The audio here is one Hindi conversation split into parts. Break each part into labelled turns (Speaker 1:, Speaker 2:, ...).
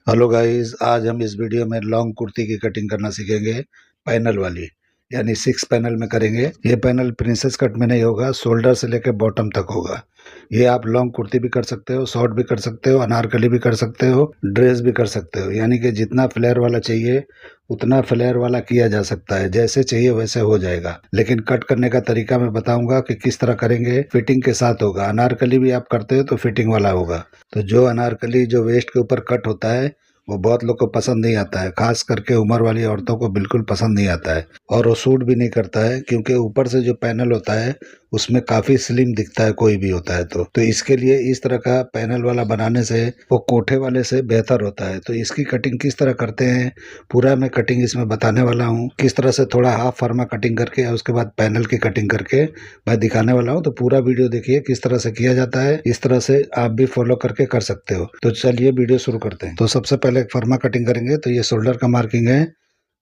Speaker 1: हेलो गाइस, आज हम इस वीडियो में लॉन्ग कुर्ती की कटिंग करना सीखेंगे। पैनल वाली यानी 6 पैनल में करेंगे। ये पैनल प्रिंसेस कट में नहीं होगा, शोल्डर से लेकर बॉटम तक होगा। ये आप लॉन्ग कुर्ती भी कर सकते हो, शॉर्ट भी कर सकते हो, अनारकली भी कर सकते हो, ड्रेस भी कर सकते हो। यानी कि जितना फ्लेयर वाला चाहिए उतना फ्लेयर वाला किया जा सकता है, जैसे चाहिए वैसे हो जाएगा। लेकिन कट करने का तरीका मैं बताऊंगा कि किस तरह करेंगे। फिटिंग के साथ होगा। अनारकली भी आप करते हो तो फिटिंग वाला होगा। तो जो अनारकली जो वेस्ट के ऊपर कट होता है वो बहुत लोग को पसंद नहीं आता है, खास करके उम्र वाली औरतों को बिल्कुल पसंद नहीं आता है। और वो सूट भी नहीं करता है, क्योंकि ऊपर से जो पैनल होता है उसमें काफी स्लिम दिखता है कोई भी होता है। तो इसके लिए इस तरह का पैनल वाला बनाने से वो कोठे वाले से बेहतर होता है। तो इसकी कटिंग किस तरह करते हैं पूरा मैं कटिंग इसमें बताने वाला हूँ। किस तरह से थोड़ा हाफ फर्मा कटिंग करके और उसके बाद पैनल की कटिंग करके मैं दिखाने वाला हूँ। तो पूरा वीडियो देखिए किस तरह से किया जाता है। इस तरह से आप भी फॉलो करके कर सकते हो। तो चलिए वीडियो शुरू करते हैं। तो सबसे पहले फर्मा कटिंग करेंगे। तो ये शोल्डर का मार्किंग है,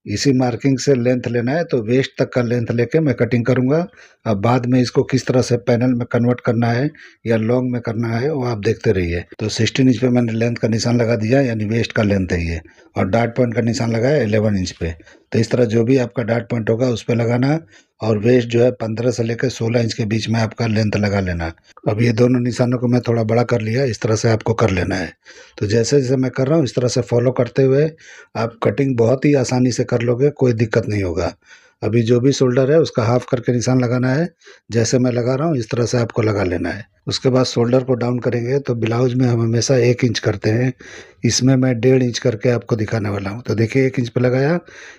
Speaker 1: इसी मार्किंग से लेंथ लेना है। तो वेस्ट तक का लेंथ लेके मैं कटिंग करूंगा। अब बाद में इसको किस तरह से पैनल में कन्वर्ट करना है या लॉन्ग में करना है वो आप देखते रहिए। तो 16 इंच पे मैंने लेंथ का निशान लगा दिया, यानी वेस्ट का लेंथ है ये। और डार्ट पॉइंट का निशान लगाया 11 इंच पे। तो इस तरह जो भी आपका डार्ट पॉइंट होगा उस पर लगाना। और वेस्ट जो है 15 से लेकर 16 इंच के बीच में आपका लेंथ लगा लेना। अब ये दोनों निशानों को मैं थोड़ा बड़ा कर लिया, इस तरह से आपको कर लेना है। तो जैसे जैसे मैं कर रहा हूँ इस तरह से फॉलो करते हुए आप कटिंग बहुत ही आसानी से कर लोगे, कोई दिक्कत नहीं होगा। अभी जो भी शोल्डर है उसका हाफ करके निशान लगाना है। जैसे मैं लगा रहा हूँ इस तरह से आपको लगा लेना है। उसके बाद शोल्डर को डाउन करेंगे। तो ब्लाउज में हम हमेशा 1 इंच करते हैं, इसमें मैं 1.5 इंच करके आपको दिखाने वाला हूँ। तो देखिए 1 इंच पे लगाया,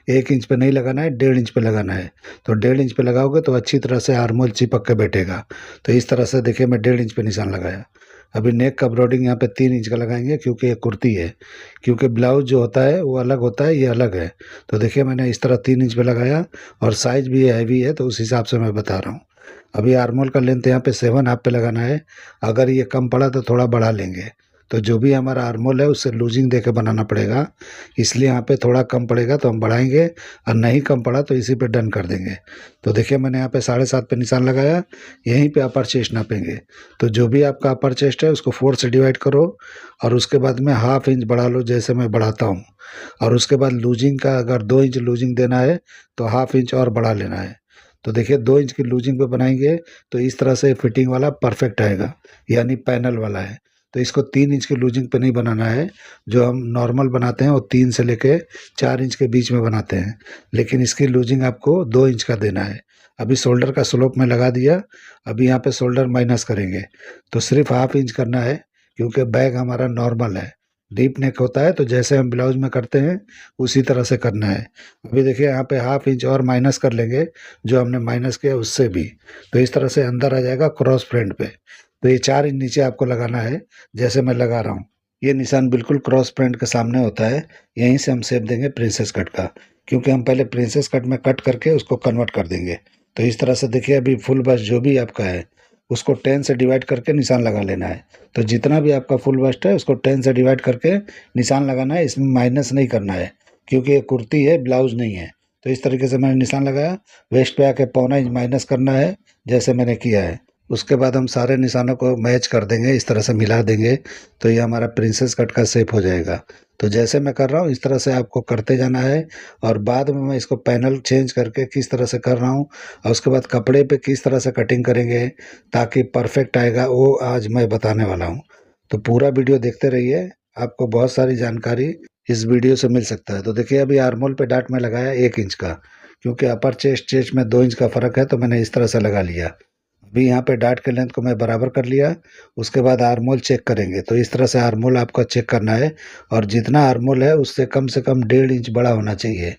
Speaker 1: 1 इंच पे नहीं लगाना है, 1.5 इंच पे लगाना है। तो 1.5 इंच पे लगाओगे तो अच्छी तरह से आर्मोल चिपक के बैठेगा। तो इस तरह से देखिए मैं 1.5 इंच पे निशान लगाया। अभी नेक का ब्रॉडिंग यहाँ पे 3 इंच का लगाएंगे, क्योंकि ये कुर्ती है। क्योंकि ब्लाउज जो होता है वो अलग होता है, ये अलग है। तो देखिए मैंने इस तरह 3 इंच पे लगाया। और साइज भी हैवी है तो उस हिसाब से मैं बता रहा हूँ। अभी आर्मोल का लेंथ यहाँ पे 7 हाफ पे लगाना है। अगर ये कम पड़ा तो थोड़ा बढ़ा लेंगे। तो जो भी हमारा आर्मोल है उससे लूजिंग दे के बनाना पड़ेगा, इसलिए यहाँ पे थोड़ा कम पड़ेगा तो हम बढ़ाएंगे। और नहीं कम पड़ा तो इसी पे डन कर देंगे। तो देखिए मैंने यहाँ पे 7.5 पे निशान लगाया। यहीं पे अपर चेस्ट नापेंगे। तो जो भी आपका अपर चेस्ट है उसको 4 से डिवाइड करो। और उसके बाद में हाफ इंच बढ़ा लो, जैसे मैं बढ़ाता हूँ। और उसके बाद लूजिंग का अगर 2 इंच लूजिंग देना है तो हाफ इंच और बढ़ा लेना है। तो देखिए 2 इंच की लूजिंग पे बनाएंगे तो इस तरह से फिटिंग वाला परफेक्ट आएगा, यानी पैनल वाला है। तो इसको 3 इंच की लूजिंग पे नहीं बनाना है। जो हम नॉर्मल बनाते हैं वो 3 से लेके 4 इंच के बीच में बनाते हैं, लेकिन इसकी लूजिंग आपको 2 इंच का देना है। अभी शोल्डर का स्लोप में लगा दिया। अभी यहाँ पे शोल्डर माइनस करेंगे। तो सिर्फ हाफ इंच करना है, क्योंकि बैग हमारा नॉर्मल है, डीप नेक होता है। तो जैसे हम ब्लाउज में करते हैं उसी तरह से करना है। अभी देखिए यहाँ पे हाफ इंच और माइनस कर लेंगे, जो हमने माइनस किया उससे भी। तो इस तरह से अंदर आ जाएगा क्रॉस फ्रंट पे। तो ये 4 इंच नीचे आपको लगाना है, जैसे मैं लगा रहा हूँ। ये निशान बिल्कुल क्रॉस फ्रंट के सामने होता है। यहीं से हम शेप देंगे प्रिंसेस कट का, क्योंकि हम पहले प्रिंसेस कट में कट करके उसको कन्वर्ट कर देंगे। तो इस तरह से देखिए अभी फुल बस्ट जो भी आपका है उसको 10 से डिवाइड करके निशान लगा लेना है। तो जितना भी आपका फुल बस्ट है उसको 10 से डिवाइड करके निशान लगाना है। इसमें माइनस नहीं करना है, क्योंकि ये कुर्ती है, ब्लाउज नहीं है। तो इस तरीके से मैंने निशान लगाया। वेस्ट पे आके 1.25 इंच माइनस करना है, जैसे मैंने किया है। उसके बाद हम सारे निशानों को मैच कर देंगे, इस तरह से मिला देंगे। तो ये हमारा प्रिंसेस कट का शेप हो जाएगा। तो जैसे मैं कर रहा हूँ इस तरह से आपको करते जाना है। और बाद में मैं इसको पैनल चेंज करके किस तरह से कर रहा हूँ और उसके बाद कपड़े पे किस तरह से कटिंग करेंगे ताकि परफेक्ट आएगा, वो आज मैं बताने वाला हूँ। तो पूरा वीडियो देखते रहिए, आपको बहुत सारी जानकारी इस वीडियो से मिल सकता है। तो देखिए अभी आर्मोल पे डाट में लगाया 1 इंच का, क्योंकि अपर चेस्ट में 2 इंच का फ़र्क है तो मैंने इस तरह से लगा लिया। अभी यहाँ पे डाट के लेंथ को मैं बराबर कर लिया। उसके बाद आर्मोल चेक करेंगे। तो इस तरह से आर्मोल आपका चेक करना है। और जितना आर्मोल है उससे कम से कम 1.5 इंच बड़ा होना चाहिए।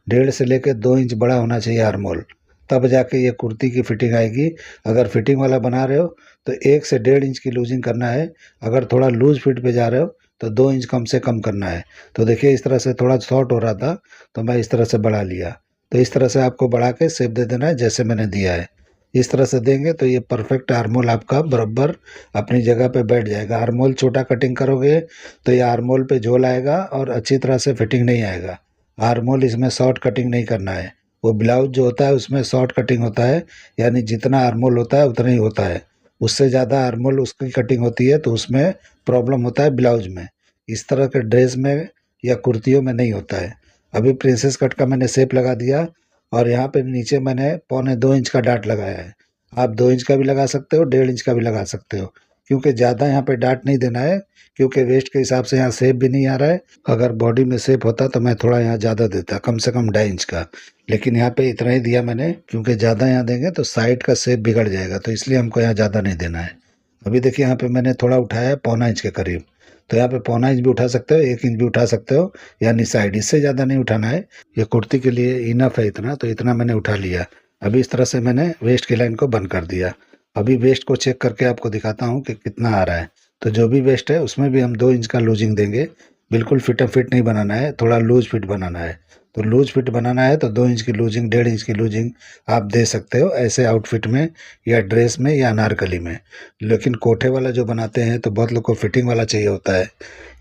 Speaker 1: 1.5 से लेकर 2 इंच बड़ा होना चाहिए आर्मोल, तब जाके ये कुर्ती की फिटिंग आएगी। अगर फिटिंग वाला बना रहे हो तो 1 से 1.5 इंच की लूजिंग करना है। अगर थोड़ा लूज फिट पे जा रहे हो तो 2 इंच कम से कम करना है। तो देखिए इस तरह से थोड़ा शॉर्ट हो रहा था तो मैं इस तरह से बढ़ा लिया। तो इस तरह से आपको बढ़ा के शेप दे देना है, जैसे मैंने दिया है। इस तरह से देंगे तो ये परफेक्ट आर्मोल आपका बराबर अपनी जगह पे बैठ जाएगा। आर्मोल छोटा कटिंग करोगे तो ये आर्मोल पे झोल आएगा और अच्छी तरह से फिटिंग नहीं आएगा। आर्मोल इसमें शॉर्ट कटिंग नहीं करना है। वो ब्लाउज जो होता है उसमें शॉर्ट कटिंग होता है, यानी जितना आर्मोल होता है उतना ही होता है। उससे ज़्यादा आर्मोल उसकी कटिंग होती है तो उसमें प्रॉब्लम होता है ब्लाउज में। इस तरह के ड्रेस में या कुर्तियों में नहीं होता है। अभी प्रिंसेस कट का मैंने शेप लगा दिया और यहाँ पे नीचे मैंने 1.25 इंच का डाट लगाया है। आप 2 इंच का भी लगा सकते हो, 1.5 इंच का भी लगा सकते हो, क्योंकि ज़्यादा यहाँ पे डाट नहीं देना है, क्योंकि वेस्ट के हिसाब से यहाँ शेप भी नहीं आ रहा है। अगर बॉडी में शेप होता तो मैं थोड़ा यहाँ ज़्यादा देता, कम से कम 2.5 इंच का, लेकिन यहाँ पे इतना ही दिया मैंने, क्योंकि ज़्यादा यहाँ देंगे तो साइड का शेप बिगड़ जाएगा, तो इसलिए हमको यहाँ ज़्यादा नहीं देना है। अभी देखिए यहाँ पे मैंने थोड़ा उठाया है 1.25 इंच के करीब, तो यहाँ पे 1.25 इंच भी उठा सकते हो, 1 इंच भी उठा सकते हो, यानी साइड, इससे ज़्यादा नहीं उठाना है। ये कुर्ती के लिए इनफ है इतना, तो इतना मैंने उठा लिया। अभी इस तरह से मैंने वेस्ट की लाइन को बंद कर दिया। अभी वेस्ट को चेक करके आपको दिखाता हूँ कि कितना आ रहा है। तो जो भी वेस्ट है उसमें भी हम 2 इंच का लूजिंग देंगे। बिल्कुल फिटम फिट नहीं बनाना है, थोड़ा लूज फिट बनाना है। तो लूज फिट बनाना है तो 2 इंच की लूजिंग, 1.5 इंच की लूजिंग आप दे सकते हो ऐसे आउटफिट में, या ड्रेस में, या अनारकली में। लेकिन कोठे वाला जो बनाते हैं तो बहुत लोग को फिटिंग वाला चाहिए होता है।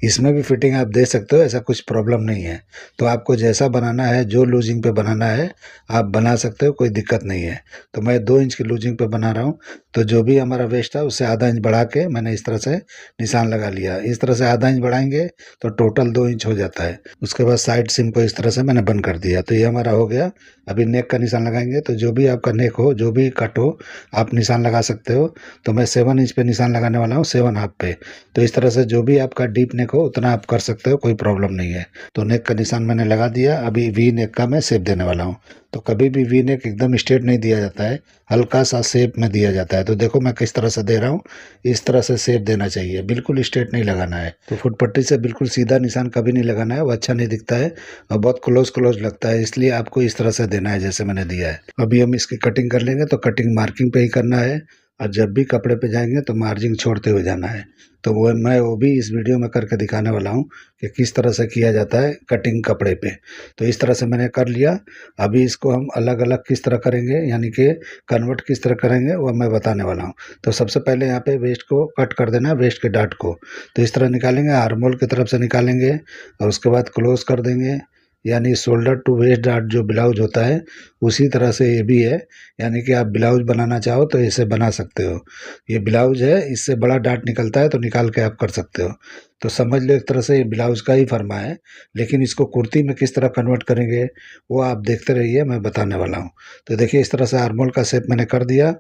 Speaker 1: इसमें भी फिटिंग आप दे सकते हो, ऐसा कुछ प्रॉब्लम नहीं है। तो आपको जैसा बनाना है, जो लूजिंग पे बनाना है आप बना सकते हो, कोई दिक्कत नहीं है। तो मैं 2 इंच की लूजिंग पे बना रहा हूँ। तो जो भी हमारा वेस्ट है उससे आधा इंच बढ़ा के मैंने इस तरह से निशान लगा लिया। इस तरह से आधा इंच बढ़ाएंगे तो टोटल 2 इंच हो जाता है। उसके बाद साइड सिम को इस तरह से मैंने बंद कर दिया। तो ये हमारा हो गया। अभी नेक का निशान लगाएंगे। तो जो भी आपका नेक हो, जो भी कट हो, आप निशान लगा सकते हो। तो मैं 7 इंच पे निशान लगाने वाला हूँ, 7 हाफ पे। तो इस तरह से जो भी आपका डीप नेक हो उतना आप कर सकते हो, कोई प्रॉब्लम नहीं है। तो नेक का निशान मैंने लगा दिया। अभी वी नेक का मैं शेप देने वाला हूँ। तो कभी भी वी नेक एकदम स्ट्रेट नहीं दिया जाता है, हल्का सा शेप में दिया जाता है। तो देखो मैं किस तरह से दे रहा हूँ, इस तरह से शेप देना चाहिए, बिल्कुल स्ट्रेट नहीं लगाना है। तो फुट पट्टी से बिल्कुल सीधा निशान कभी नहीं लगाना है, वो अच्छा नहीं दिखता है और बहुत क्लोज क्लोज लगता है, इसलिए आपको इस तरह से देना है जैसे मैंने दिया है। अभी हम इसकी कटिंग कर लेंगे। तो कटिंग मार्किंग पे ही करना है, और जब भी कपड़े पे जाएंगे तो मार्जिन छोड़ते हुए जाना है। तो वो भी इस वीडियो में करके दिखाने वाला हूँ कि किस तरह से किया जाता है कटिंग कपड़े पे। तो इस तरह से मैंने कर लिया। अभी इसको हम अलग अलग किस तरह करेंगे, यानी कि कन्वर्ट किस तरह करेंगे, वो मैं बताने वाला हूँ। तो सबसे पहले यहाँ पे वेस्ट को कट कर देना है, वेस्ट के डाट को। तो इस तरह निकालेंगे, आर्म होल की तरफ से निकालेंगे और उसके बाद क्लोज कर देंगे। यानी शोल्डर टू वेस्ट डाट जो ब्लाउज होता है उसी तरह से ये भी है। यानी कि आप ब्लाउज बनाना चाहो तो इसे बना सकते हो। ये ब्लाउज है, इससे बड़ा डाट निकलता है तो निकाल के आप कर सकते हो। तो समझ लो एक तरह से ये ब्लाउज का ही फर्मा है। लेकिन इसको कुर्ती में किस तरह कन्वर्ट करेंगे वो आप देखते रहिए, मैं बताने वाला हूँ। तो देखिए इस तरह से आर्मोल का शेप मैंने कर दिया।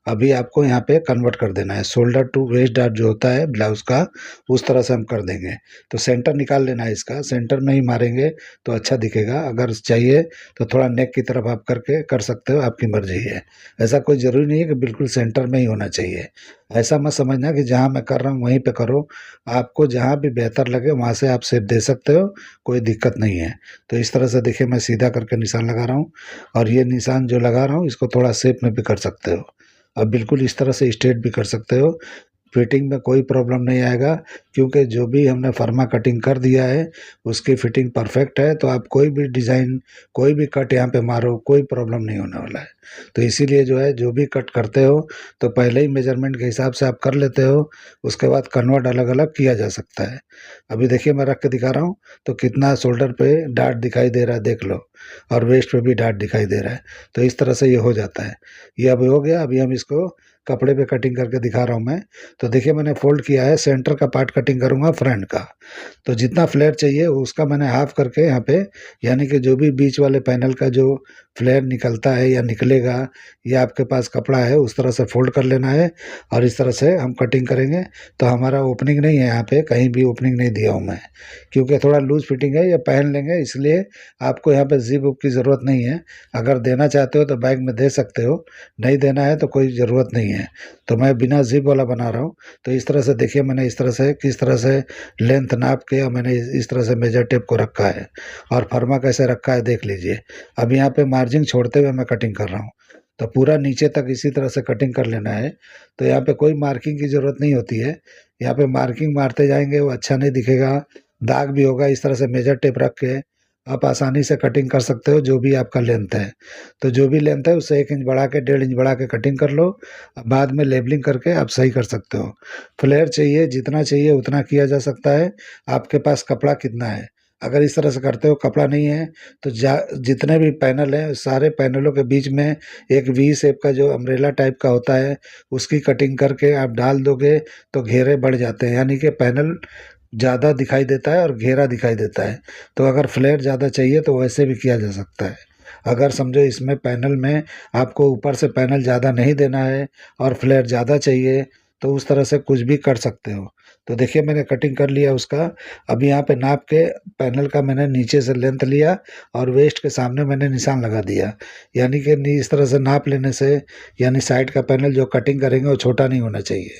Speaker 1: अभी आपको यहाँ पे कन्वर्ट कर देना है, शोल्डर टू वेस्ट डाट जो होता है ब्लाउज का, उस तरह से हम कर देंगे। तो सेंटर निकाल लेना है इसका, सेंटर में ही मारेंगे तो अच्छा दिखेगा। अगर चाहिए तो थोड़ा नेक की तरफ आप करके कर सकते हो, आपकी मर्जी है। ऐसा कोई ज़रूरी नहीं है कि बिल्कुल सेंटर में ही होना चाहिए। ऐसा मत समझना कि जहाँ मैं कर रहा हूँ वहीं पे करो। आपको जहाँ भी बेहतर लगे वहाँ से आप शेप दे सकते हो, कोई दिक्कत नहीं है। तो इस तरह से देखिए मैं सीधा करके निशान लगा रहा हूँ, और ये निशान जो लगा रहा हूँ इसको थोड़ा शेप में भी कर सकते हो। अब बिल्कुल इस तरह से स्ट्रेट भी कर सकते हो। फिटिंग में कोई प्रॉब्लम नहीं आएगा, क्योंकि जो भी हमने फर्मा कटिंग कर दिया है उसकी फिटिंग परफेक्ट है। तो आप कोई भी डिज़ाइन, कोई भी कट यहाँ पे मारो, कोई प्रॉब्लम नहीं होने वाला है। तो इसीलिए जो है, जो भी कट करते हो तो पहले ही मेजरमेंट के हिसाब से आप कर लेते हो, उसके बाद कन्वर्ट अलग अलग किया जा सकता है। अभी देखिए मैं रख के दिखा रहा हूँ तो कितना शोल्डर पे डार्ट दिखाई दे रहा है, देख लो, और वेस्ट पे भी डार्ट दिखाई दे रहा है। तो इस तरह से ये हो जाता है। ये अब हो गया। अभी हम इसको कपड़े पे कटिंग करके दिखा रहा हूँ मैं। तो देखिए मैंने फोल्ड किया है, सेंटर का पार्ट कटिंग करूँगा फ्रंट का। तो जितना फ्लेयर चाहिए उसका मैंने हाफ करके यहाँ पे, यानी कि जो भी बीच वाले पैनल का जो फ्लेयर निकलता है या निकलेगा, या आपके पास कपड़ा है उस तरह से फोल्ड कर लेना है, और इस तरह से हम कटिंग करेंगे। तो हमारा ओपनिंग नहीं है, यहाँ पे कहीं भी ओपनिंग नहीं दिया हूँ मैं, क्योंकि थोड़ा लूज फिटिंग है, ये पहन लेंगे, इसलिए आपको यहाँ पे जिप उप की ज़रूरत नहीं है। अगर देना चाहते हो तो बैग में दे सकते हो, नहीं देना है तो कोई ज़रूरत नहीं है। तो मैं बिना जिप वाला बना रहा हूँ। तो इस तरह से देखिए मैंने इस तरह से किस तरह से लेंथ नाप के, और मैंने इस तरह से मेजर टेप को रखा है, और फर्मा कैसे रखा है देख लीजिए। अब यहाँ पे मार्जिन छोड़ते हुए मैं कटिंग कर रहा हूँ। तो पूरा नीचे तक इसी तरह से कटिंग कर लेना है। तो यहाँ पे कोई मार्किंग की ज़रूरत नहीं होती है। यहाँ पे मार्किंग मारते जाएंगे वो अच्छा नहीं दिखेगा, दाग भी होगा। इस तरह से मेजर टेप रख के आप आसानी से कटिंग कर सकते हो, जो भी आपका लेंथ है। तो जो भी लेंथ है उससे 1 इंच बढ़ा के, 1.5 इंच बढ़ा के कटिंग कर लो। अब बाद में लेबलिंग करके आप सही कर सकते हो। फ्लेयर चाहिए, जितना चाहिए उतना किया जा सकता है। आपके पास कपड़ा कितना है, अगर इस तरह से करते हो कपड़ा नहीं है तो जितने भी पैनल हैं सारे पैनलों के बीच में एक वी शेप का जो अम्ब्रेला टाइप का होता है उसकी कटिंग करके आप डाल दोगे तो घेरे बढ़ जाते हैं, यानी कि पैनल ज़्यादा दिखाई देता है और घेरा दिखाई देता है। तो अगर फ्लेयर ज़्यादा चाहिए तो वैसे भी किया जा सकता है। अगर समझो इसमें पैनल में आपको ऊपर से पैनल ज़्यादा नहीं देना है और फ्लेयर ज़्यादा चाहिए, तो उस तरह से कुछ भी कर सकते हो। तो देखिए मैंने कटिंग कर लिया उसका। अभी यहाँ पे नाप के पैनल का मैंने नीचे से लेंथ लिया और वेस्ट के सामने मैंने निशान लगा दिया। यानी कि इस तरह से नाप लेने से यानी साइड का पैनल जो कटिंग करेंगे वो छोटा नहीं होना चाहिए।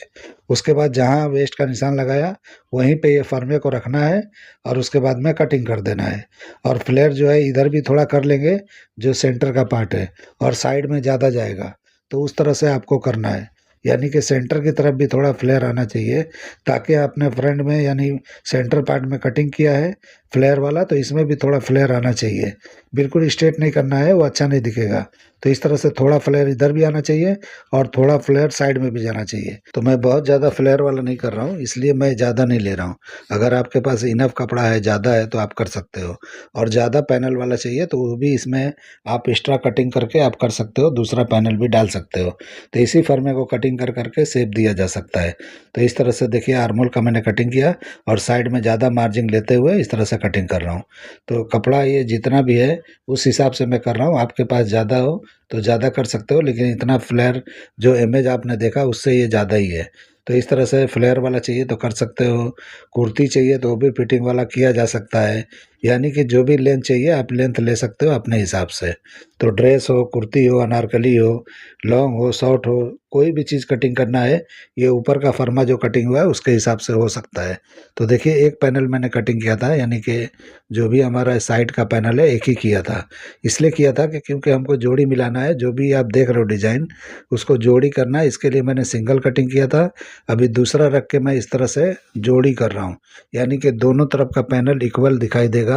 Speaker 1: उसके बाद जहाँ वेस्ट का निशान लगाया वहीं पे ये फर्मे को रखना है और उसके बाद में कटिंग कर देना है। और फ्लेयर जो है इधर भी थोड़ा कर लेंगे जो सेंटर का पार्ट है, और साइड में ज़्यादा जाएगा, तो उस तरह से आपको करना है। यानी कि सेंटर की तरफ भी थोड़ा फ्लेयर आना चाहिए, ताकि आपने फ्रंट में यानी सेंटर पार्ट में कटिंग किया है फ्लेयर वाला, तो इसमें भी थोड़ा फ्लेयर आना चाहिए। बिल्कुल स्ट्रेट नहीं करना है, वो अच्छा नहीं दिखेगा। तो इस तरह से थोड़ा फ्लेयर इधर भी आना चाहिए और थोड़ा फ्लेयर साइड में भी जाना चाहिए। तो मैं बहुत ज़्यादा फ्लेयर वाला नहीं कर रहा हूँ, इसलिए मैं ज़्यादा नहीं ले रहा हूँ। अगर आपके पास इनफ कपड़ा है, ज़्यादा है, तो आप कर सकते हो। और ज़्यादा पैनल वाला चाहिए तो वो भी इसमें आप एक्स्ट्रा कटिंग करके आप कर सकते हो, दूसरा पैनल भी डाल सकते हो। तो इसी फर्मे को कटिंग कर करके शेप दिया जा सकता है। तो इस तरह से देखिए आर्मोल का मैंने कटिंग किया और साइड में ज़्यादा मार्जिन लेते हुए इस तरह से कटिंग कर रहा हूँ। तो कपड़ा ये जितना भी है उस हिसाब से मैं कर रहा हूँ। आपके पास ज़्यादा हो तो ज़्यादा कर सकते हो, लेकिन इतना फ्लेयर जो इमेज आपने देखा उससे ये ज़्यादा ही है। तो इस तरह से फ्लेयर वाला चाहिए तो कर सकते हो, कुर्ती चाहिए तो वो भी फिटिंग वाला किया जा सकता है। यानी कि जो भी लेंथ चाहिए आप लेंथ ले सकते हो अपने हिसाब से। तो ड्रेस हो, कुर्ती हो, अनारकली हो, लॉन्ग हो, शॉर्ट हो, कोई भी चीज़ कटिंग करना है, ये ऊपर का फर्मा जो कटिंग हुआ है उसके हिसाब से हो सकता है। तो देखिए एक पैनल मैंने कटिंग किया था, यानी कि जो भी हमारा साइड का पैनल है एक ही किया था। इसलिए किया था कि क्योंकि हमको जोड़ी मिलाना है, जो भी आप देख रहे हो डिज़ाइन उसको जोड़ी करना है, इसके लिए मैंने सिंगल कटिंग किया था। अभी दूसरा रख के मैं इस तरह से जोड़ी कर रहा हूँ, यानी कि दोनों तरफ का पैनल इक्वल दिखाई देगा,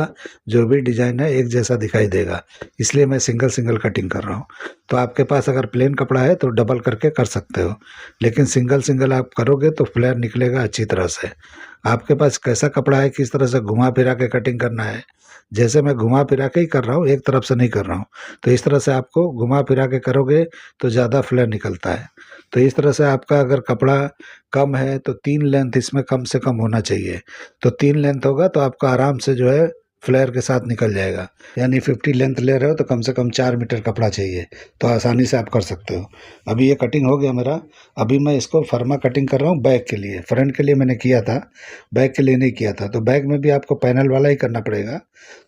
Speaker 1: जो भी डिज़ाइन है एक जैसा दिखाई देगा, इसलिए मैं सिंगल सिंगल कटिंग कर रहा हूँ। तो आपके पास अगर प्लेन कपड़ा है तो डबल करके कर सकते हो, लेकिन सिंगल सिंगल आप करोगे तो फ्लेयर निकलेगा अच्छी तरह से। आपके पास कैसा कपड़ा है, किस तरह से घुमा फिरा के कटिंग करना है, जैसे मैं घुमा फिरा के ही कर रहा हूँ, एक तरफ से नहीं कर रहा हूँ। तो इस तरह से आपको घुमा फिरा के करोगे तो ज़्यादा फ्लेयर निकलता है। तो इस तरह से आपका अगर कपड़ा कम है तो 3 लेंथ इसमें कम से कम होना चाहिए। तो 3 लेंथ होगा तो आपका आराम से जो है फ्लेयर के साथ निकल जाएगा। यानी 50 लेंथ ले रहे हो तो कम से कम 4 मीटर कपड़ा चाहिए, तो आसानी से आप कर सकते हो। अभी ये कटिंग हो गया मेरा। अभी मैं इसको फर्मा कटिंग कर रहा हूँ बैक के लिए। फ्रंट के लिए मैंने किया था, बैक के लिए नहीं किया था। तो बैक में भी आपको पैनल वाला ही करना पड़ेगा।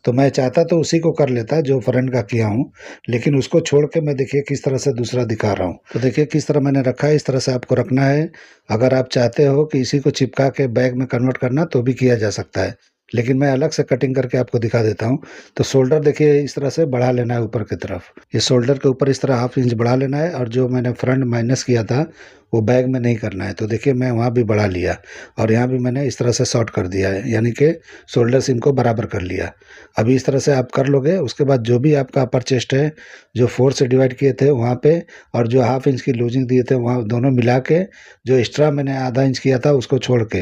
Speaker 1: तो मैं चाहता तो उसी को कर लेता जो फ्रंट का किया हूँ, लेकिन उसको छोड़ के मैं देखिए किस तरह से दूसरा दिखा रहा हूँ। तो देखिए किस तरह मैंने रखा है, इस तरह से आपको रखना है। अगर आप चाहते हो कि इसी को चिपका के बैक में कन्वर्ट करना तो भी किया जा सकता है, लेकिन मैं अलग से कटिंग करके आपको दिखा देता हूँ। तो शोल्डर देखिए इस तरह से बढ़ा लेना है ऊपर की तरफ। ये शोल्डर के ऊपर इस तरह 1/2 इंच बढ़ा लेना है, और जो मैंने फ्रंट माइनस किया था वो बैक में नहीं करना है। तो देखिए मैं वहाँ भी बढ़ा लिया और यहाँ भी मैंने इस तरह से शॉर्ट कर दिया है, यानी कि शोल्डर सीम को बराबर कर लिया। अभी इस तरह से आप कर लोगे, उसके बाद जो भी आपका अपर चेस्ट है जो 4 से डिवाइड किए थे वहाँ पे, और जो 1/2 इंच की लूजिंग दिए थे वहाँ, दोनों मिला के जो एक्स्ट्रा मैंने आधा इंच किया था उसको छोड़ के,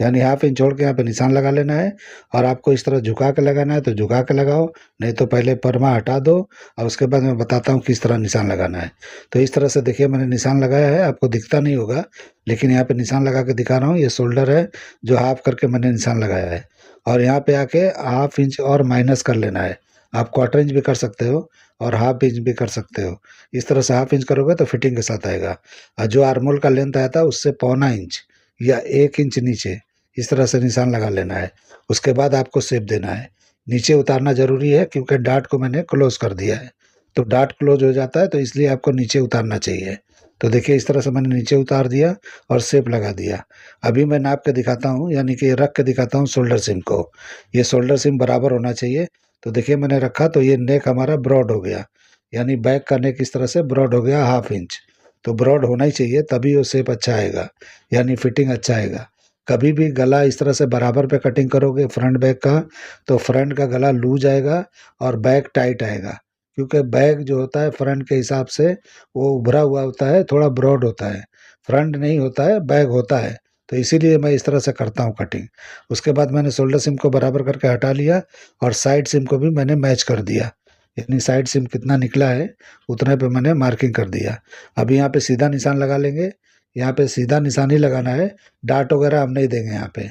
Speaker 1: यानी 1/2 इंच छोड़ के यहाँ पे निशान लगा लेना है। और आपको इस तरह झुका के लगाना है तो झुका के लगाओ, नहीं तो पहले परमा हटा दो और उसके बाद मैं बताता हूँ किस तरह निशान लगाना है। तो इस तरह से देखिए मैंने निशान लगाया है, आपको दिखता नहीं होगा लेकिन यहाँ पे निशान लगा के दिखा रहा हूँ। ये शोल्डर है जो हाफ करके मैंने निशान लगाया है, और यहाँ पे आके 1/2 इंच और माइनस कर लेना है। आप 1/4 इंच भी कर सकते हो और 1/2 इंच भी कर सकते हो। इस तरह से 1/2 इंच करोगे तो फिटिंग के साथ आएगा। और जो आर्मोल का लेंथ आया था उससे 1/4 इंच या 1 इंच नीचे इस तरह से निशान लगा लेना है। उसके बाद आपको शेप देना है। नीचे उतारना ज़रूरी है क्योंकि डार्ट को मैंने क्लोज़ कर दिया है, तो डार्ट क्लोज़ हो जाता है, तो इसलिए आपको नीचे उतारना चाहिए। तो देखिए इस तरह से मैंने नीचे उतार दिया और शेप लगा दिया। अभी मैं नाप के दिखाता हूँ, यानी कि रख के दिखाता हूँ शोल्डर सीम को। ये शोल्डर सीम बराबर होना चाहिए। तो देखिए मैंने रखा तो ये नेक हमारा ब्रॉड हो गया, यानी बैक का नेक इस तरह से ब्रॉड हो गया 1/2 इंच। तो ब्रॉड होना ही चाहिए, तभी वो शेप अच्छा आएगा, यानी फिटिंग अच्छा आएगा। कभी भी गला इस तरह से बराबर पे कटिंग करोगे फ्रंट बैक का, तो फ्रंट का गला लूज आएगा और बैक टाइट आएगा, क्योंकि बैक जो होता है फ्रंट के हिसाब से वो उभरा हुआ होता है, थोड़ा ब्रॉड होता है। फ्रंट नहीं होता है, बैक होता है। तो इसीलिए मैं इस तरह से करता हूँ कटिंग। उसके बाद मैंने शोल्डर सीम को बराबर करके हटा लिया और साइड सीम को भी मैंने मैच कर दिया, यानी साइड सीम कितना निकला है उतने पे मैंने मार्किंग कर दिया। अभी यहाँ पे सीधा निशान लगा लेंगे। यहाँ पे सीधा निशान ही लगाना है, डार्ट वगैरह हम नहीं देंगे यहाँ पे,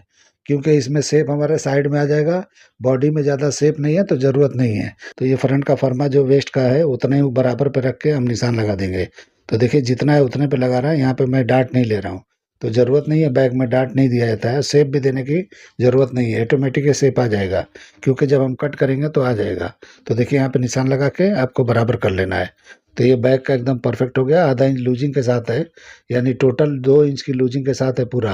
Speaker 1: क्योंकि इसमें शेप हमारे साइड में आ जाएगा, बॉडी में ज़्यादा शेप नहीं है तो ज़रूरत नहीं है। तो ये फ्रंट का फरमा जो वेस्ट का है उतना ही बराबर पे रख के हम निशान लगा देंगे। तो देखिए जितना है उतने पे लगा रहा है, यहाँ पे मैं डार्ट नहीं ले रहा हूँ। तो ज़रूरत नहीं है, बैग में डार्ट नहीं दिया जाता है, शेप भी देने की ज़रूरत नहीं है, ऑटोमेटिक ये शेप आ जाएगा, क्योंकि जब हम कट करेंगे तो आ जाएगा। तो देखिए यहाँ पे निशान लगा के आपको बराबर कर लेना है। तो ये बैग का एकदम परफेक्ट हो गया, आधा इंच लूजिंग के साथ है, यानी टोटल 2 इंच की लूजिंग के साथ है पूरा।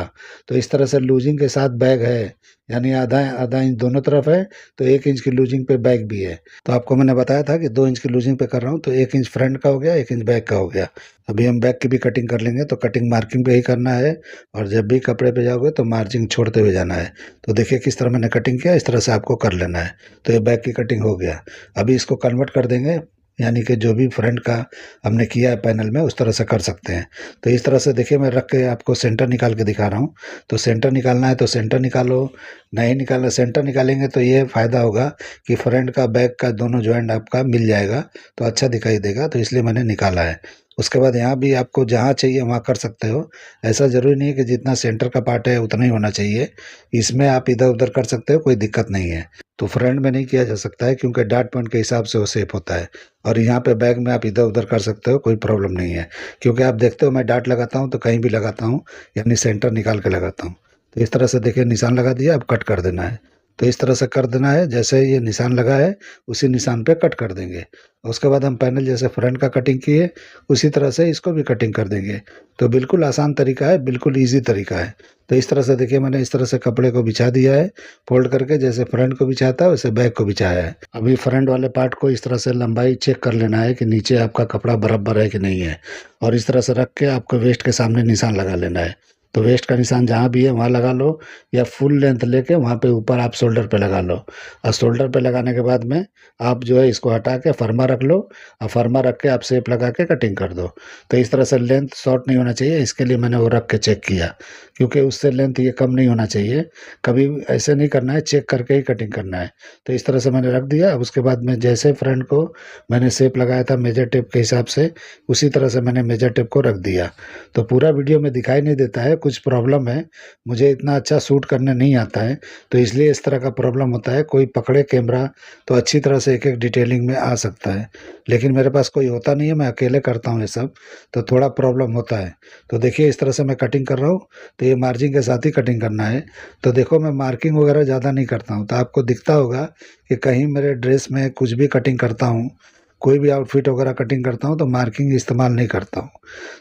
Speaker 1: तो इस तरह से लूजिंग के साथ बैग है, यानी आधा आधा इंच दोनों तरफ है, तो 1 इंच की लूजिंग पे बैग भी है। तो आपको मैंने बताया था कि 2 इंच की लूजिंग पे कर रहा हूँ, तो 1 इंच फ्रंट का हो गया, 1 इंच बैक का हो गया। अभी हम बैक की भी कटिंग कर लेंगे, तो कटिंग मार्किंग पे ही करना है, और जब भी कपड़े पे जाओगे तो मार्जिन छोड़ते हुए जाना है। तो देखिए किस तरह मैंने कटिंग किया, इस तरह से आपको कर लेना है। तो ये बैक की कटिंग हो गया। अभी इसको कन्वर्ट कर देंगे, यानी कि जो भी फ्रंट का हमने किया है पैनल में उस तरह से कर सकते हैं। तो इस तरह से देखिए मैं रख के आपको सेंटर निकाल के दिखा रहा हूँ। तो सेंटर निकालना है तो सेंटर निकालो, नहीं निकालना सेंटर निकालेंगे तो ये फ़ायदा होगा कि फ्रंट का बैक का दोनों जॉइंट आपका मिल जाएगा, तो अच्छा दिखाई देगा, तो इसलिए मैंने निकाला है। उसके बाद यहाँ भी आपको जहाँ चाहिए वहाँ कर सकते हो, ऐसा ज़रूरी नहीं है कि जितना सेंटर का पार्ट है उतना ही होना चाहिए, इसमें आप इधर उधर कर सकते हो, कोई दिक्कत नहीं है। तो फ्रंट में नहीं किया जा सकता है क्योंकि डॉट पॉइंट के हिसाब से वो शेप होता है, और यहाँ पे बैग में आप इधर उधर कर सकते हो, कोई प्रॉब्लम नहीं है। क्योंकि आप देखते हो मैं डॉट लगाता हूँ तो कहीं भी लगाता हूँ, यानी सेंटर निकाल के लगाता हूँ। तो इस तरह से देखिए निशान लगा दिया, अब कट कर देना है। तो इस तरह से कर देना है, जैसे ये निशान लगा है उसी निशान पे कट कर देंगे। उसके बाद हम पैनल जैसे फ्रंट का कटिंग किए उसी तरह से इसको भी कटिंग कर देंगे। तो बिल्कुल आसान तरीका है, बिल्कुल ईजी तरीका है। तो इस तरह से देखिए मैंने इस तरह से कपड़े को बिछा दिया है, फोल्ड करके, जैसे फ्रंट को बिछाता है वैसे बैक को बिछाया है। अभी फ्रंट वाले पार्ट को इस तरह से लंबाई चेक कर लेना है कि नीचे आपका कपड़ा बराबर है कि नहीं है, और इस तरह से रख के आपको वेस्ट के सामने निशान लगा लेना है। तो वेस्ट का निशान जहाँ भी है वहाँ लगा लो, या फुल लेंथ लेके वहाँ पे ऊपर आप शोल्डर पे लगा लो। और शोल्डर पे लगाने के बाद में आप जो है इसको हटा के फरमा रख लो, और फरमा रख के आप शेप लगा के कटिंग कर दो। तो इस तरह से लेंथ शॉर्ट नहीं होना चाहिए, इसके लिए मैंने वो रख के चेक किया, क्योंकि उससे लेंथ ये कम नहीं होना चाहिए। कभी ऐसे नहीं करना है, चेक करके ही कटिंग करना है। तो इस तरह से मैंने रख दिया। अब उसके बाद में जैसे फ्रंट को मैंने शेप लगाया था मेजर टेप के हिसाब से, उसी तरह से मैंने मेजर टेप को रख दिया। तो पूरा वीडियो में दिखाई नहीं देता है, कुछ प्रॉब्लम है, मुझे इतना अच्छा शूट करने नहीं आता है, तो इसलिए इस तरह का प्रॉब्लम होता है। कोई पकड़े कैमरा तो अच्छी तरह से एक एक डिटेलिंग में आ सकता है, लेकिन मेरे पास कोई होता नहीं है, मैं अकेले करता हूँ ये सब, तो थोड़ा प्रॉब्लम होता है। तो देखिए इस तरह से मैं कटिंग कर रहा हूँ, तो ये मार्जिन के साथ ही कटिंग करना है। तो देखो मैं मार्किंग वगैरह ज़्यादा नहीं करता हूँ, तो आपको दिखता होगा कि कहीं मेरे ड्रेस में कुछ भी कटिंग करता हूँ, कोई भी आउटफिट वगैरह कटिंग करता हूँ तो मार्किंग इस्तेमाल नहीं करता हूँ।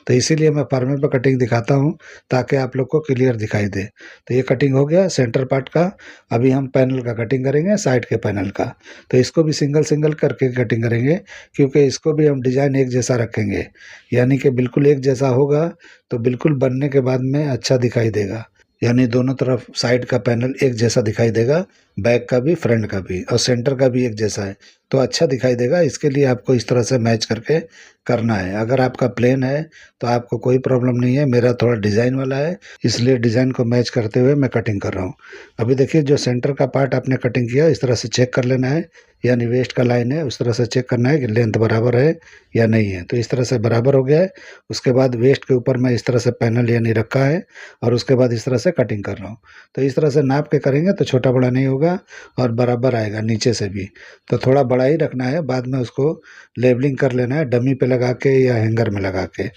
Speaker 1: तो इसीलिए मैं फर्मे पे कटिंग दिखाता हूँ, ताकि आप लोग को क्लियर दिखाई दे। तो ये कटिंग हो गया सेंटर पार्ट का। अभी हम पैनल का कटिंग करेंगे, साइड के पैनल का। तो इसको भी सिंगल सिंगल करके कटिंग करेंगे, क्योंकि इसको भी हम डिज़ाइन एक जैसा रखेंगे, यानी कि बिल्कुल एक जैसा होगा तो बिल्कुल बनने के बाद में अच्छा दिखाई देगा, यानी दोनों तरफ साइड का पैनल एक जैसा दिखाई देगा, बैक का भी फ्रंट का भी, और सेंटर का भी एक जैसा है, तो अच्छा दिखाई देगा। इसके लिए आपको इस तरह से मैच करके करना है। अगर आपका प्लेन है तो आपको कोई प्रॉब्लम नहीं है, मेरा थोड़ा डिज़ाइन वाला है, इसलिए डिज़ाइन को मैच करते हुए मैं कटिंग कर रहा हूँ। अभी देखिए जो सेंटर का पार्ट आपने कटिंग किया इस तरह से चेक कर लेना है, यानी वेस्ट का लाइन है उस तरह से चेक करना है कि लेंथ बराबर है या नहीं है। तो इस तरह से बराबर हो गया है। उसके बाद वेस्ट के ऊपर मैं इस तरह से पैनल यानी रखा है, और उसके बाद इस तरह से कटिंग कर रहा हूँ। तो इस तरह से नाप के करेंगे तो छोटा बड़ा नहीं होगा और बराबर आएगा नीचे से भी। तो थोड़ा बड़ा ही रखना है, बाद में उसको लेबलिंग कर लेना है डमी पे लगा के या हैंगर में लगा के।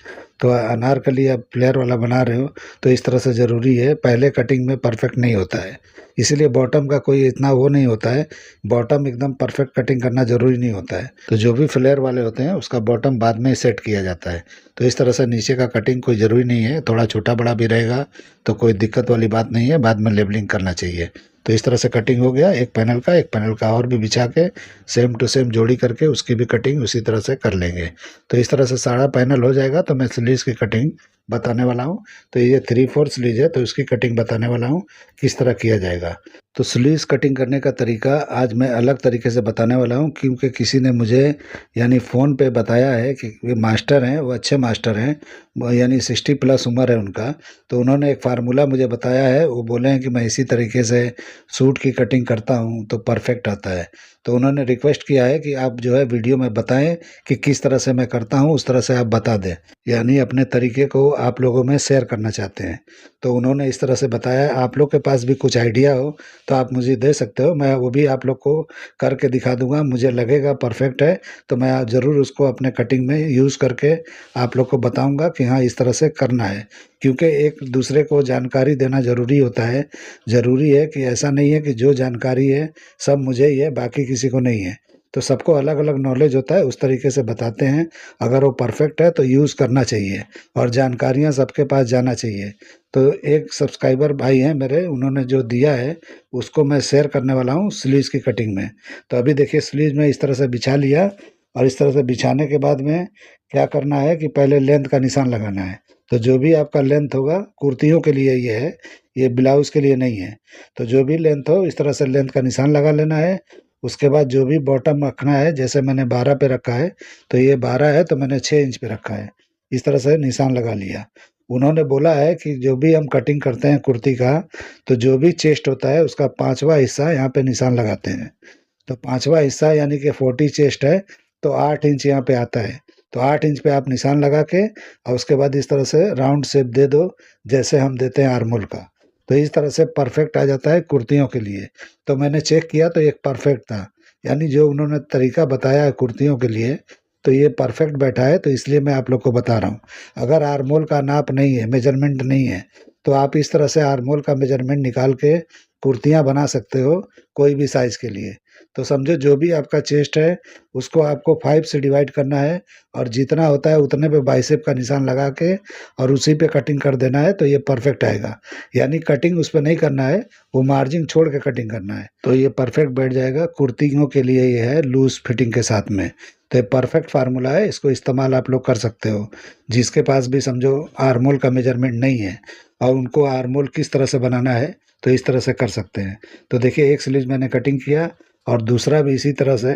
Speaker 1: तो अनारकली आप फ्लेयर वाला बना रहे हो तो इस तरह से ज़रूरी है, पहले कटिंग में परफेक्ट नहीं होता है, इसीलिए बॉटम का कोई इतना वो नहीं होता है, बॉटम एकदम परफेक्ट कटिंग करना ज़रूरी नहीं होता है। तो जो भी फ्लेयर वाले होते हैं उसका बॉटम बाद में सेट किया जाता है। तो इस तरह से नीचे का कटिंग कोई ज़रूरी नहीं है, थोड़ा छोटा बड़ा भी रहेगा तो कोई दिक्कत वाली बात नहीं है, बाद में लेबलिंग करना चाहिए। तो इस तरह से कटिंग हो गया, एक पैनल का और भी बिछा के सेम टू सेम जोड़ी करके उसकी भी कटिंग उसी तरह से कर लेंगे। तो इस तरह से सारा पैनल हो जाएगा। तो मैं स्लीव्स की कटिंग बताने वाला हूँ। तो ये 3/4 स्लीव है, तो उसकी कटिंग बताने वाला हूँ किस तरह किया जाएगा। तो स्लीव्स कटिंग करने का तरीका आज मैं अलग तरीके से बताने वाला हूँ, क्योंकि किसी ने मुझे यानी फ़ोन पे बताया है कि वे मास्टर हैं, वो अच्छे मास्टर हैं, यानी 60+ उम्र है उनका। तो उन्होंने एक फार्मूला मुझे बताया है, वो बोले हैं कि मैं इसी तरीके से सूट की कटिंग करता हूँ तो परफेक्ट आता है। तो उन्होंने रिक्वेस्ट किया है कि आप जो है वीडियो में बताएं कि किस तरह से मैं करता हूँ, उस तरह से आप बता दें, यानी अपने तरीके को आप लोगों में शेयर करना चाहते हैं। तो उन्होंने इस तरह से बताया, आप लोग के पास भी कुछ आइडिया हो तो आप मुझे दे सकते हो, मैं वो भी आप लोग को करके दिखा दूंगा। मुझे लगेगा परफेक्ट है तो मैं ज़रूर उसको अपने कटिंग में यूज़ करके आप लोग को बताऊंगा कि हाँ इस तरह से करना है, क्योंकि एक दूसरे को जानकारी देना ज़रूरी होता है। ज़रूरी है कि ऐसा नहीं है कि जो जानकारी है सब मुझे ही है, बाकी किसी को नहीं है। तो सबको अलग अलग नॉलेज होता है, उस तरीके से बताते हैं। अगर वो परफेक्ट है तो यूज़ करना चाहिए और जानकारियाँ सबके पास जाना चाहिए। तो एक सब्सक्राइबर भाई हैं मेरे, उन्होंने जो दिया है उसको मैं शेयर करने वाला हूँ स्लीव्स की कटिंग में। तो अभी देखिए स्लीव्स में इस तरह से बिछा लिया, और इस तरह से बिछाने के बाद में क्या करना है कि पहले लेंथ का निशान लगाना है। तो जो भी आपका लेंथ होगा, कुर्तियों के लिए ये है, ये ब्लाउज़ के लिए नहीं है। तो जो भी लेंथ हो इस तरह से लेंथ का निशान लगा लेना है। उसके बाद जो भी बॉटम रखना है, जैसे मैंने 12 पे रखा है तो ये 12 है तो मैंने 6 इंच पे रखा है। इस तरह से निशान लगा लिया। उन्होंने बोला है कि जो भी हम कटिंग करते हैं कुर्ती का, तो जो भी चेस्ट होता है उसका 5वां हिस्सा यहाँ पे निशान लगाते हैं। तो 5वां हिस्सा यानी कि 40 चेस्ट है तो 8 इंच यहाँ पे आता है। तो 8 इंच पे आप निशान लगा के और उसके बाद इस तरह से राउंड शेप दे दो, जैसे हम देते हैं आर्मोल का। तो इस तरह से परफेक्ट आ जाता है कुर्तियों के लिए। तो मैंने चेक किया तो एक परफेक्ट था, यानी जो उन्होंने तरीका बताया है कुर्तियों के लिए तो ये परफेक्ट बैठा है, तो इसलिए मैं आप लोग को बता रहा हूँ। अगर आर्मोल का नाप नहीं है, मेजरमेंट नहीं है, तो आप इस तरह से आर्मोल का मेजरमेंट निकाल के कुर्तियाँ बना सकते हो कोई भी साइज़ के लिए। तो समझो जो भी आपका चेस्ट है उसको आपको 5 से डिवाइड करना है, और जितना होता है उतने पे बाइसेप का निशान लगा के और उसी पे कटिंग कर देना है, तो ये परफेक्ट आएगा। यानी कटिंग उस पे नहीं करना है, वो मार्जिन छोड़ के कटिंग करना है, तो ये परफेक्ट बैठ जाएगा। कुर्तियों के लिए ये है लूज फिटिंग के साथ में। तो ये परफेक्ट फार्मूला है, इसको इस्तेमाल आप लोग कर सकते हो। जिसके पास भी समझो आर्मोल का मेजरमेंट नहीं है और उनको आर्मोल किस तरह से बनाना है तो इस तरह से कर सकते हैं। तो देखिए एक स्लीव मैंने कटिंग किया और दूसरा भी इसी तरह से,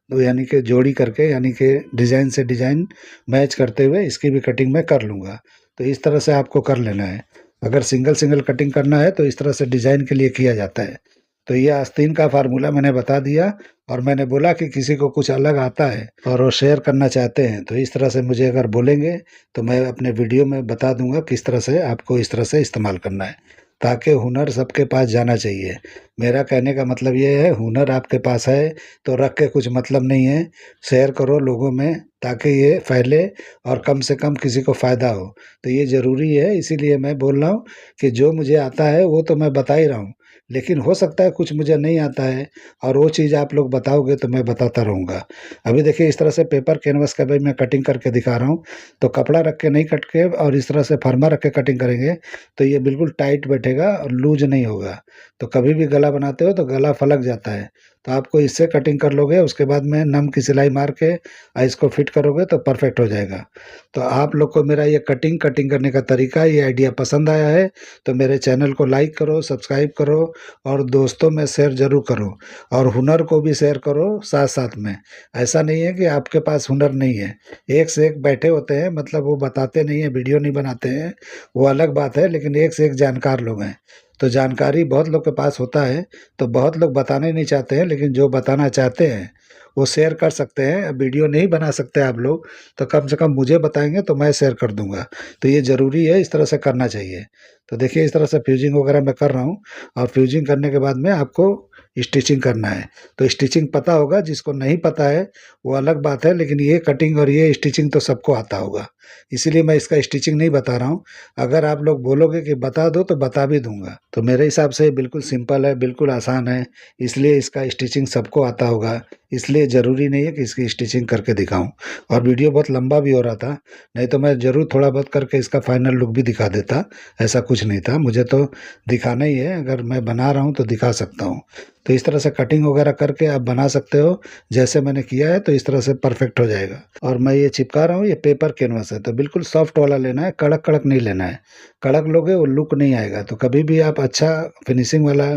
Speaker 1: तो यानी कि जोड़ी करके, यानी कि डिज़ाइन से डिज़ाइन मैच करते हुए इसकी भी कटिंग मैं कर लूँगा। तो इस तरह से आपको कर लेना है। अगर सिंगल सिंगल कटिंग करना है तो इस तरह से डिज़ाइन के लिए किया जाता है। तो ये आस्तीन का फार्मूला मैंने बता दिया, और मैंने बोला कि किसी को कुछ अलग आता है और वो शेयर करना चाहते हैं तो इस तरह से मुझे अगर बोलेंगे तो मैं अपने वीडियो में बता दूंगा किस तरह से आपको इस तरह से इस्तेमाल करना है, ताकि हुनर सबके पास जाना चाहिए। मेरा कहने का मतलब ये है, हुनर आपके पास है तो रख के कुछ मतलब नहीं है, शेयर करो लोगों में ताकि ये फैले और कम से कम किसी को फ़ायदा हो। तो ये ज़रूरी है, इसीलिए मैं बोल रहा हूँ कि जो मुझे आता है वो तो मैं बता ही रहा हूँ, लेकिन हो सकता है कुछ मुझे नहीं आता है और वो चीज़ आप लोग बताओगे तो मैं बताता रहूँगा। अभी देखिए इस तरह से पेपर कैनवस का भी मैं कटिंग करके दिखा रहा हूँ। तो कपड़ा रख के नहीं कट के और इस तरह से फरमा रख के कटिंग करेंगे तो ये बिल्कुल टाइट बैठेगा और लूज नहीं होगा। तो कभी भी गला बनाते हो तो गला फलक जाता है, तो आपको इससे कटिंग कर लोगे, उसके बाद में नम की सिलाई मार के इसको फिट करोगे तो परफेक्ट हो जाएगा। तो आप लोग को मेरा ये कटिंग करने का तरीका, ये आइडिया पसंद आया है तो मेरे चैनल को लाइक करो, सब्सक्राइब करो और दोस्तों में शेयर ज़रूर करो, और हुनर को भी शेयर करो साथ साथ में। ऐसा नहीं है कि आपके पास हुनर नहीं है, एक से एक बैठे होते हैं, मतलब वो बताते नहीं हैं, वीडियो नहीं बनाते हैं, वो अलग बात है, लेकिन एक से एक जानकार लोग हैं। तो जानकारी बहुत लोग के पास होता है, तो बहुत लोग बताने नहीं चाहते हैं, लेकिन जो बताना चाहते हैं वो शेयर कर सकते हैं। अब वीडियो नहीं बना सकते आप लोग तो कम से कम मुझे बताएंगे तो मैं शेयर कर दूंगा। तो ये ज़रूरी है, इस तरह से करना चाहिए। तो देखिए इस तरह से फ्यूजिंग वगैरह मैं कर रहा हूँ, और फ्यूजिंग करने के बाद में आपको स्टिचिंग करना है। तो स्टिचिंग पता होगा, जिसको नहीं पता है वो अलग बात है, लेकिन ये कटिंग और ये स्टिचिंग तो सबको आता होगा, इसीलिए मैं इसका स्टिचिंग नहीं बता रहा हूँ। अगर आप लोग बोलोगे कि बता दो तो बता भी दूंगा। तो मेरे हिसाब से बिल्कुल सिंपल है, बिल्कुल आसान है, इसलिए इसका स्टिचिंग सबको आता होगा, इसलिए ज़रूरी नहीं है कि इसकी स्टिचिंग करके दिखाऊं। और वीडियो बहुत लंबा भी हो रहा था, नहीं तो मैं ज़रूर थोड़ा बहुत करके इसका फाइनल लुक भी दिखा देता। ऐसा कुछ नहीं था, मुझे तो दिखाना ही है, अगर मैं बना रहा हूँ तो दिखा सकता हूँ। तो इस तरह से कटिंग वगैरह करके आप बना सकते हो, जैसे मैंने किया है तो इस तरह से परफेक्ट हो जाएगा। और मैं ये चिपका रहा हूँ, ये पेपर कैनवास है, तो बिल्कुल सॉफ्ट वाला लेना है, कड़क कड़क नहीं लेना है। कड़क लोगे वो लुक नहीं आएगा। तो कभी भी आप अच्छा फिनिशिंग वाला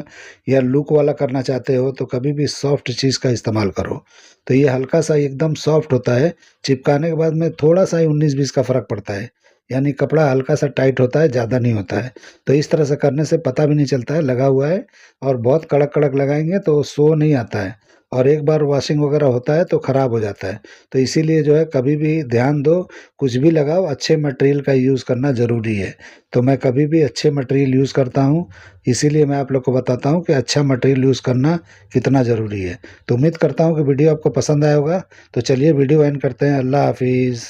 Speaker 1: या लुक वाला करना चाहते हो तो कभी भी सॉफ्ट चीज़ का इस्तेमाल करो। तो ये हल्का सा एकदम सॉफ्ट होता है, चिपकाने के बाद में थोड़ा सा ही 19-20 का फ़र्क पड़ता है, यानी कपड़ा हल्का सा टाइट होता है, ज़्यादा नहीं होता है। तो इस तरह से करने से पता भी नहीं चलता है लगा हुआ है, और बहुत कड़क कड़क लगाएंगे तो शो नहीं आता है, और एक बार वॉशिंग वगैरह होता है तो ख़राब हो जाता है। तो इसीलिए जो है कभी भी ध्यान दो, कुछ भी लगाओ अच्छे मटेरियल का यूज़ करना ज़रूरी है। तो मैं कभी भी अच्छे मटेरियल यूज़ करता हूँ, इसीलिए मैं आप लोग को बताता हूँ कि अच्छा मटेरियल यूज़ करना कितना ज़रूरी है। तो उम्मीद करता हूँ कि वीडियो आपको पसंद आया होगा। तो चलिए वीडियो एंड करते हैं। अल्लाह हाफ़िज़।